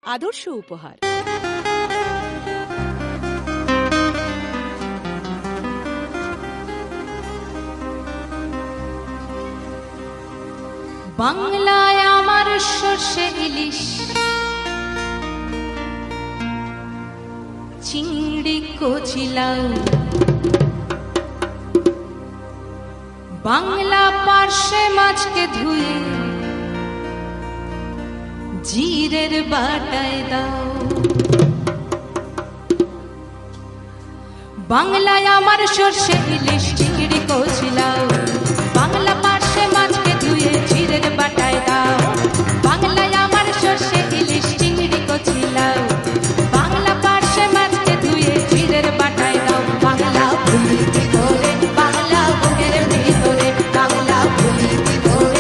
আদর্শ উপহার। বাংলায় আমার সর্ষে ইলিশ, চিংড়ি কচিলাও, বাংলা পার্শে মাছকে ধুয়ে জিরের বাটায় দাও। বাংলায় আমার সর্ষে ইলিশ, চিংড়ি কচিলাও,